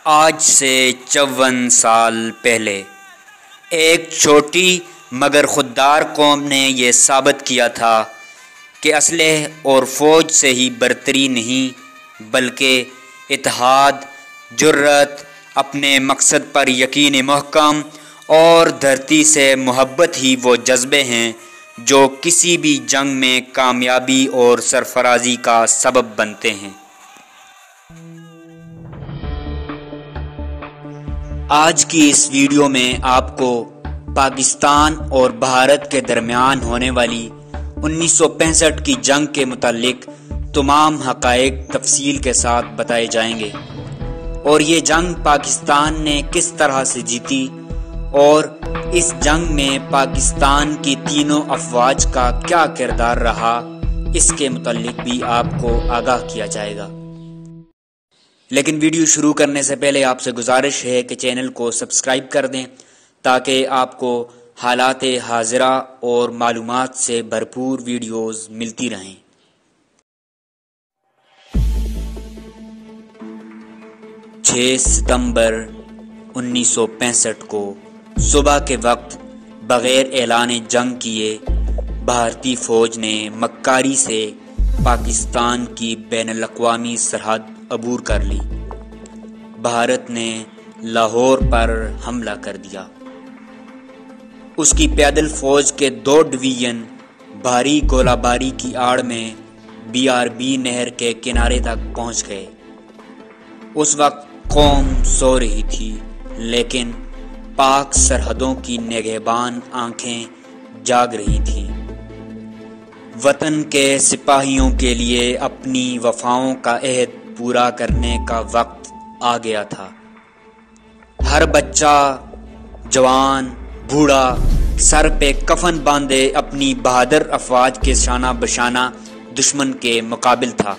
آج سے 54 سال پہلے ایک چھوٹی مگر خوددار قوم نے یہ ثابت کیا تھا کہ اسلحے اور فوج سے ہی برتری نہیں بلکہ اتحاد، جرأت، اپنے مقصد پر یقین محکم اور دھرتی سے محبت ہی وہ جذبے ہیں جو کسی بھی جنگ میں کامیابی اور سرفرازی کا سبب بنتے ہیں۔ آج کی اس ویڈیو میں آپ کو پاکستان اور بھارت کے درمیان ہونے والی 1965 کی جنگ کے متعلق تمام حقائق تفصیل کے ساتھ بتائے جائیں گے، اور یہ جنگ پاکستان نے کس طرح سے جیتی اور اس جنگ میں پاکستان کی تینوں افواج کا کیا کردار رہا، اس کے متعلق بھی آپ کو آگاہ کیا جائے گا۔ لیکن ویڈیو شروع کرنے سے پہلے آپ سے گزارش ہے کہ چینل کو سبسکرائب کر دیں تاکہ آپ کو حالات حاضرہ اور معلومات سے بھرپور ویڈیوز ملتی رہیں۔ 6 ستمبر 1965 کو صبح کے وقت بغیر اعلان جنگ کیے بھارتی فوج نے مکاری سے پاکستان کی بین الاقوامی سرحد عبور کر لی۔ بھارت نے لاہور پر حملہ کر دیا۔ اس کی پیدل فوج کے 2 ڈویژن بھاری گولہ باری کی آڑ میں BRB نہر کے کنارے تک پہنچ گئے۔ اس وقت قوم سو رہی تھی، لیکن پاک سرحدوں کی نگہبان آنکھیں جاگ رہی تھیں۔ وطن کے سپاہیوں کے لیے اپنی وفاؤں کا عہد پورا کرنے کا وقت آ گیا تھا۔ ہر بچہ، جوان، بوڑھا سر پہ کفن باندھے اپنی بہادر افواج کے شانہ بشانہ دشمن کے مقابل تھا۔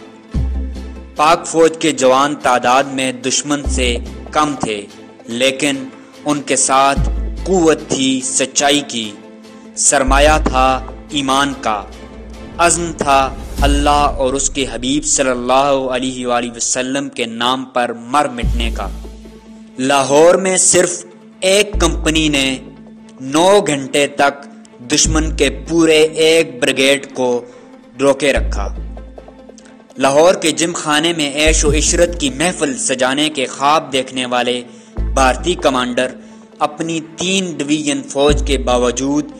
پاک فوج کے جوان تعداد میں دشمن سے کم تھے، لیکن ان کے ساتھ قوت تھی سچائی کی، سرمایہ تھا ایمان کا، عزم تھا اللہ اور اس کے حبیب صلی اللہ علیہ وآلہ وسلم کے نام پر مر مٹنے کا۔ لاہور میں صرف ایک کمپنی نے 9 گھنٹے تک دشمن کے پورے ایک بریگیڈ کو روکے رکھا۔ لاہور کے جم خانے میں عیش و عشرت کی محفل سجانے کے خواب دیکھنے والے بھارتی کمانڈر اپنی 3 ڈویژن فوج کے باوجود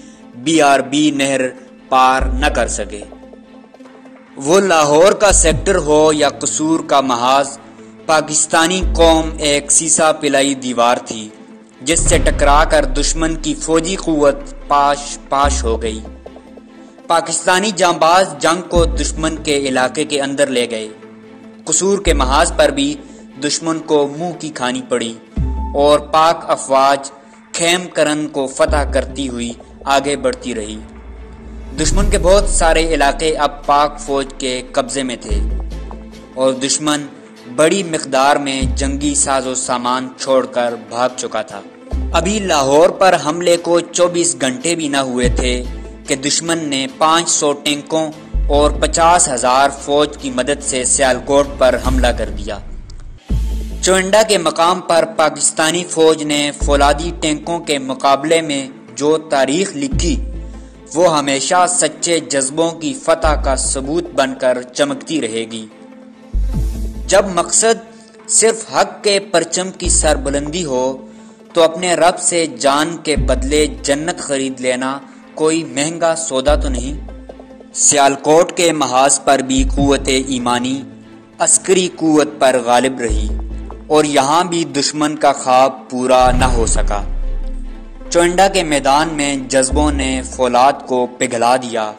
BRB نہر پار نہ کر سکے۔ وہ لاہور کا سیکٹر ہو یا قصور کا محاذ، پاکستانی قوم ایک سیسا پلائی دیوار تھی جس سے ٹکرا کر دشمن کی فوجی قوت پاش پاش ہو گئی۔ پاکستانی جانباز جنگ کو دشمن کے علاقے کے اندر لے گئے۔ قصور کے محاذ پر بھی دشمن کو منہ کی کھانی پڑی اور پاک افواج خیم کرن کو فتح کرتی ہوئی آگے بڑھتی رہی۔ دشمن کے بہت سارے علاقے اب پاک فوج کے قبضے میں تھے اور دشمن بڑی مقدار میں جنگی ساز و سامان چھوڑ کر بھاگ چکا تھا۔ ابھی لاہور پر حملے کو 24 گھنٹے بھی نہ ہوئے تھے کہ دشمن نے 500 ٹینکوں اور 50,000 فوج کی مدد سے سیالکوٹ پر حملہ کر دیا۔ چونڈا کے مقام پر پاکستانی فوج نے فولادی ٹینکوں کے مقابلے میں جو تاریخ لکھی وہ ہمیشہ سچے جذبوں کی فتح کا ثبوت بن کر چمکتی رہے گی۔ جب مقصد صرف حق کے پرچم کی سربلندی ہو تو اپنے رب سے جان کے بدلے جنت خرید لینا کوئی مہنگا سودا تو نہیں۔ سیالکوٹ کے محاذ پر بھی قوت ایمانی عسکری قوت پر غالب رہی اور یہاں بھی دشمن کا خواب پورا نہ ہو سکا۔ چونڈا کے میدان میں جذبوں نے فولاد کو پگھلا دیا،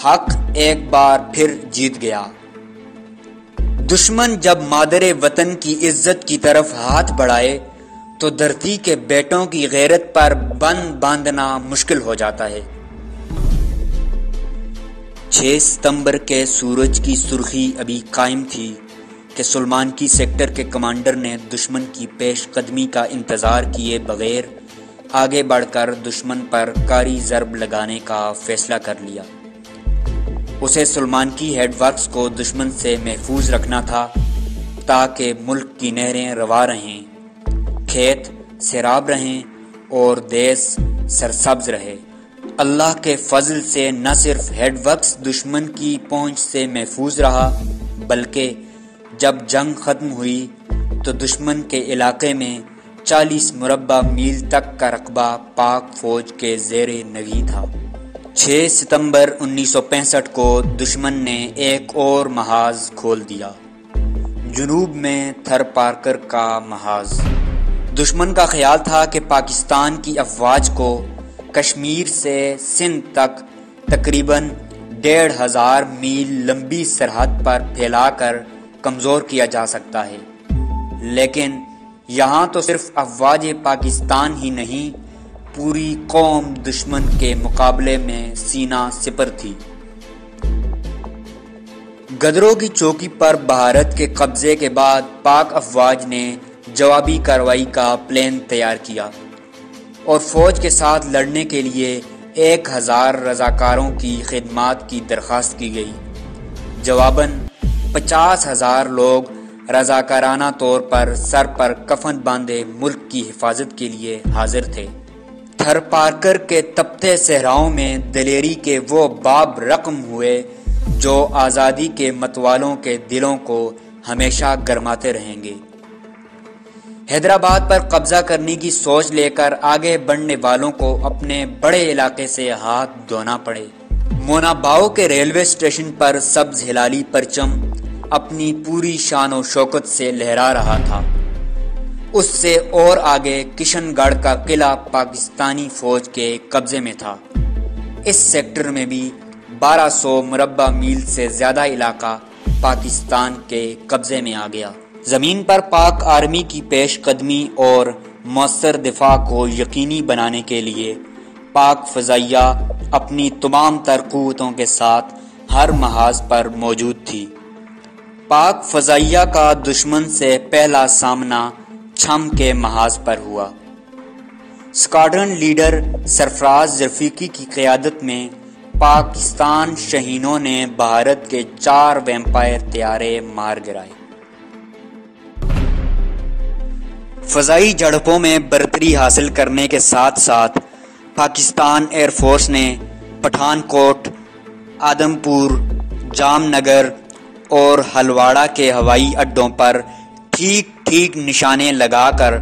حق ایک بار پھر جیت گیا۔ دشمن جب مادر وطن کی عزت کی طرف ہاتھ بڑھائے تو دھرتی کے بیٹوں کی غیرت پر بند باندھنا مشکل ہو جاتا ہے۔ 6 ستمبر کے سورج کی سرخی ابھی قائم تھی کہ سلمان کی سیکٹر کے کمانڈر نے دشمن کی پیش قدمی کا انتظار کیے بغیر آگے بڑھ کر دشمن پر کاری ضرب لگانے کا فیصلہ کر لیا۔ اسے سلمان کی ہیڈ ورکس کو دشمن سے محفوظ رکھنا تھا تاکہ ملک کی نہریں روا رہیں، کھیت سیراب رہیں اور دیس سرسبز رہے۔ اللہ کے فضل سے نہ صرف ہیڈ ورکس دشمن کی پہنچ سے محفوظ رہا، بلکہ جب جنگ ختم ہوئی تو دشمن کے علاقے میں 40 مربع میل تک کا رقبہ پاک فوج کے زیر نگیں تھا۔ 6 ستمبر 1965 کو دشمن نے ایک اور محاذ کھول دیا، جنوب میں تھر پارکر کا محاذ۔ دشمن کا خیال تھا کہ پاکستان کی افواج کو کشمیر سے سندھ تک تقریباً 1500 میل لمبی سرحد پر پھیلا کر کمزور کیا جا سکتا ہے، لیکن یہاں تو صرف افواج پاکستان ہی نہیں، پوری قوم دشمن کے مقابلے میں سینہ سپر تھی۔ گدروں کی چوکی پر بھارت کے قبضے کے بعد پاک افواج نے جوابی کارروائی کا پلان تیار کیا اور فوج کے ساتھ لڑنے کے لیے 1000 رضاکاروں کی خدمات کی درخواست کی گئی۔ جواباً 50,000 لوگ رضاکارانہ طور پر سر پر کفن باندھے ملک کی حفاظت کے لیے حاضر تھے۔ تھر پارکر کے تپتے صحراؤں میں دلیری کے وہ باب رقم ہوئے جو آزادی کے متوالوں کے دلوں کو ہمیشہ گرماتے رہیں گے۔ حیدرآباد پر قبضہ کرنے کی سوچ لے کر آگے بڑھنے والوں کو اپنے بڑے علاقے سے ہاتھ دھونا پڑے۔ موناباؤ کے ریلوے اسٹیشن پر سبز ہلالی پرچم اپنی پوری شان و شوکت سے لہرا رہا تھا۔ اس سے اور آگے کشن گڑھ کا قلعہ پاکستانی فوج کے قبضے میں تھا۔ اس سیکٹر میں بھی 1200 مربع میل سے زیادہ علاقہ پاکستان کے قبضے میں آ گیا۔ زمین پر پاک آرمی کی پیش قدمی اور مؤثر دفاع کو یقینی بنانے کے لیے پاک فضائیہ اپنی تمام تر قوتوں کے ساتھ ہر محاذ پر موجود تھی۔ پاک فضائیہ کا دشمن سے پہلا سامنا چھم کے محاذ پر ہوا۔ اسکواڈرن لیڈر سرفراز رفیقی کی قیادت میں پاکستان شاہینوں نے بھارت کے 4 ویمپائر طیارے مار گرائے۔ فضائی جھڑپوں میں برتری حاصل کرنے کے ساتھ ساتھ پاکستان ایئر فورس نے پٹھان کوٹ، آدم پور، جام نگر اور ہلواڑہ کے ہوائی اڈوں پر ٹھیک نشانے لگا کر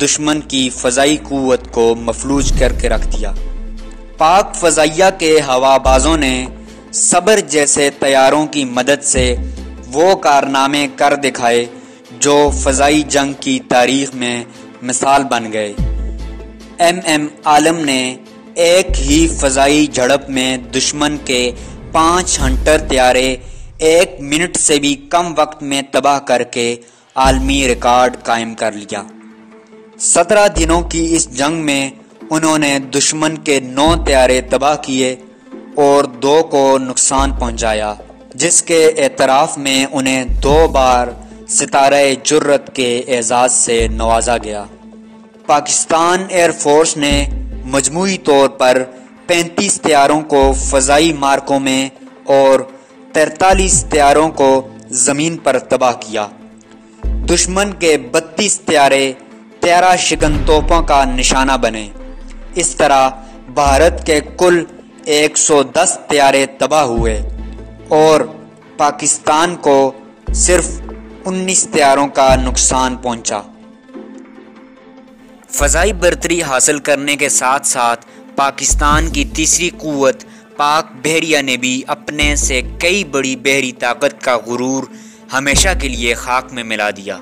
دشمن کی فضائی قوت کو مفلوج کر کے رکھ دیا۔ پاک فضائیہ کے ہوا بازوں نے صبر جیسے طیاروں کی مدد سے وہ کارنامے کر دکھائے جو فضائی جنگ کی تاریخ میں مثال بن گئے۔ ایم عالم نے ایک ہی فضائی جھڑپ میں دشمن کے 5 ہنٹر طیارے 1 منٹ سے بھی کم وقت میں تباہ کر کے عالمی ریکارڈ قائم کر لیا۔ 17 دنوں کی اس جنگ میں انہوں نے دشمن کے 9 طیارے تباہ کیے اور 2 کو نقصان پہنچایا، جس کے اعتراف میں انہیں 2 بار ستارہ جرت کے اعزاز سے نوازا گیا۔ پاکستان ایئر فورس نے مجموعی طور پر 35 طیاروں کو فضائی مارکوں میں اور 43 طیاروں کو زمین پر تباہ کیا۔ دشمن کے 32 طیارے 13 شکن توپوں کا نشانہ بنے۔ اس طرح بھارت کے کل 110 طیارے تباہ ہوئے اور پاکستان کو صرف 19 طیاروں کا نقصان پہنچا۔ فضائی برتری حاصل کرنے کے ساتھ ساتھ پاکستان کی تیسری قوت پاک بحریہ نے بھی اپنے سے کئی بڑی بحری طاقت کا غرور ہمیشہ کے لیے خاک میں ملا دیا۔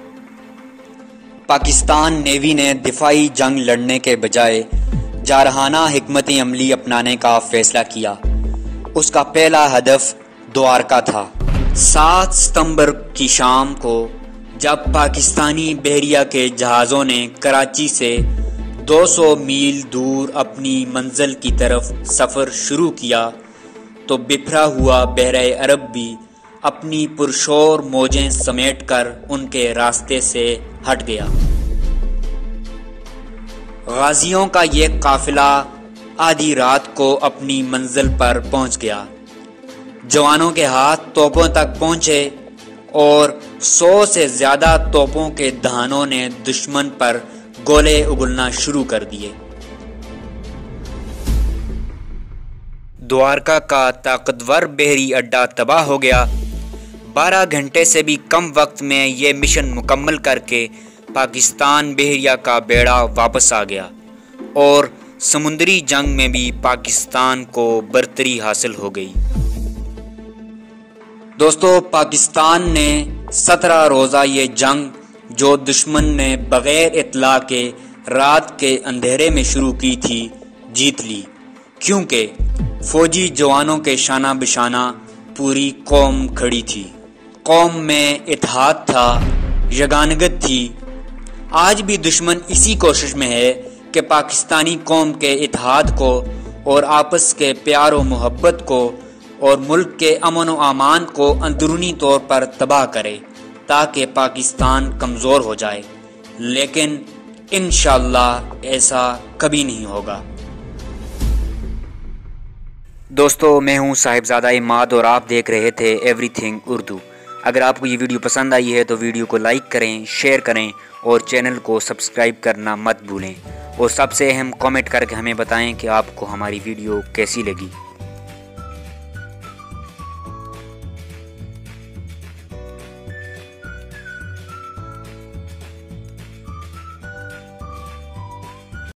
پاکستان نیوی نے دفاعی جنگ لڑنے کے بجائے جارحانہ حکمت عملی اپنانے کا فیصلہ کیا۔ اس کا پہلا ہدف دوارکا تھا۔ 7 ستمبر کی شام کو جب پاکستانی بحریہ کے جہازوں نے کراچی سے 200 میل دور اپنی منزل کی طرف سفر شروع کیا تو بکھرا ہوا بحرہ عرب بھی اپنی پرشور موجیں سمیٹ کر ان کے راستے سے ہٹ گیا۔ غازیوں کا یہ قافلہ آدھی رات کو اپنی منزل پر پہنچ گیا۔ جوانوں کے ہاتھ توپوں تک پہنچے اور 100 سے زیادہ توپوں کے دہانوں نے دشمن پر گولے اگلنا شروع کر دیے۔ دوارکا کا طاقتور بحری اڈہ تباہ ہو گیا۔ 12 گھنٹے سے بھی کم وقت میں یہ مشن مکمل کر کے پاکستان بحریہ کا بیڑا واپس آ گیا اور سمندری جنگ میں بھی پاکستان کو برتری حاصل ہو گئی۔ دوستو، پاکستان نے 17 روزہ یہ جنگ جو دشمن نے بغیر اطلاع کے رات کے اندھیرے میں شروع کی تھی جیت لی، کیونکہ فوجی جوانوں کے شانہ بشانہ پوری قوم کھڑی تھی۔ قوم میں اتحاد تھا، یگانگت تھی۔ آج بھی دشمن اسی کوشش میں ہے کہ پاکستانی قوم کے اتحاد کو اور آپس کے پیار و محبت کو اور ملک کے امن و امان کو اندرونی طور پر تباہ کرے تاکہ پاکستان کمزور ہو جائے، لیکن انشاءاللہ ایسا کبھی نہیں ہوگا۔ دوستو، میں ہوں صاحبزادہ عماد اور آپ دیکھ رہے تھے ایوری تھنگ اردو۔ اگر آپ کو یہ ویڈیو پسند آئی ہے تو ویڈیو کو لائک کریں، شیئر کریں اور چینل کو سبسکرائب کرنا مت بھولیں، اور سب سے اہم کامنٹ کر کے ہمیں بتائیں کہ آپ کو ہماری ویڈیو کیسی لگی۔